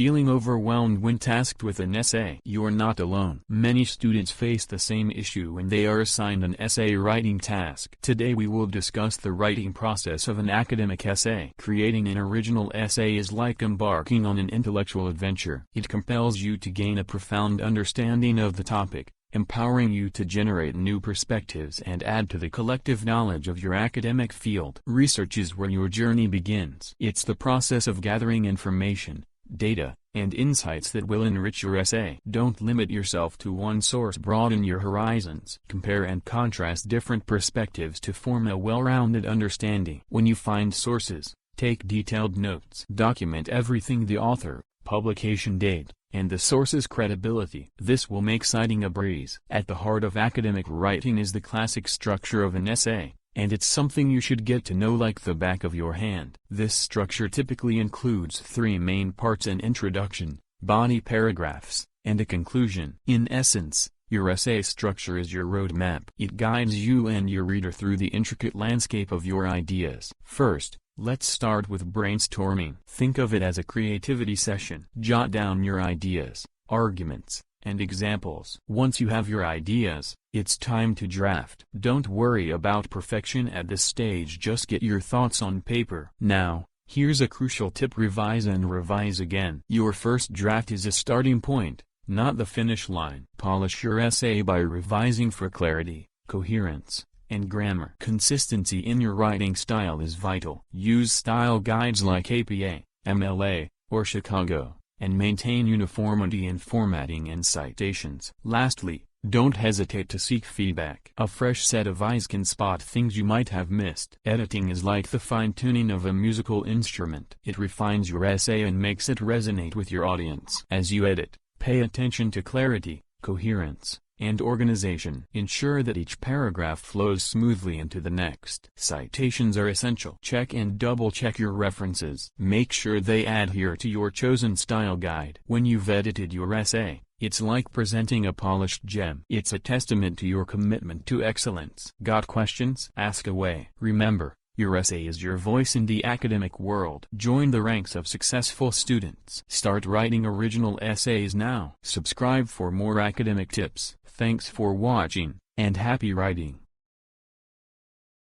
Feeling overwhelmed when tasked with an essay? You're not alone. Many students face the same issue when they are assigned an essay writing task. Today we will discuss the writing process of an academic essay. Creating an original essay is like embarking on an intellectual adventure. It compels you to gain a profound understanding of the topic, empowering you to generate new perspectives and add to the collective knowledge of your academic field. Research is where your journey begins. It's the process of gathering information, data, and insights that will enrich your essay. Don't limit yourself to one source. Broaden your horizons. Compare and contrast different perspectives to form a well-rounded understanding. When you find sources, take detailed notes. Document everything: the author, publication date, and the source's credibility. This will make citing a breeze. At the heart of academic writing is the classic structure of an essay, and it's something you should get to know like the back of your hand. This structure typically includes three main parts: an introduction, body paragraphs, and a conclusion. In essence, your essay structure is your roadmap. It guides you and your reader through the intricate landscape of your ideas. First, let's start with brainstorming. Think of it as a creativity session. Jot down your ideas, arguments, and examples. Once you have your ideas, it's time to draft. Don't worry about perfection at this stage, just get your thoughts on paper. Now, here's a crucial tip: revise and revise again. Your first draft is a starting point, not the finish line. Polish your essay by revising for clarity, coherence, and grammar. Consistency in your writing style is vital. Use style guides like APA, MLA, or Chicago, and maintain uniformity in formatting and citations. Lastly, don't hesitate to seek feedback. A fresh set of eyes can spot things you might have missed. Editing is like the fine-tuning of a musical instrument. It refines your essay and makes it resonate with your audience. As you edit, pay attention to clarity, coherence, and organization. Ensure that each paragraph flows smoothly into the next. Citations are essential. Check and double-check your references. Make sure they adhere to your chosen style guide. When you've edited your essay, it's like presenting a polished gem. It's a testament to your commitment to excellence. Got questions? Ask away. Remember, your essay is your voice in the academic world. Join the ranks of successful students. Start writing original essays now. Subscribe for more academic tips. Thanks for watching, and happy writing.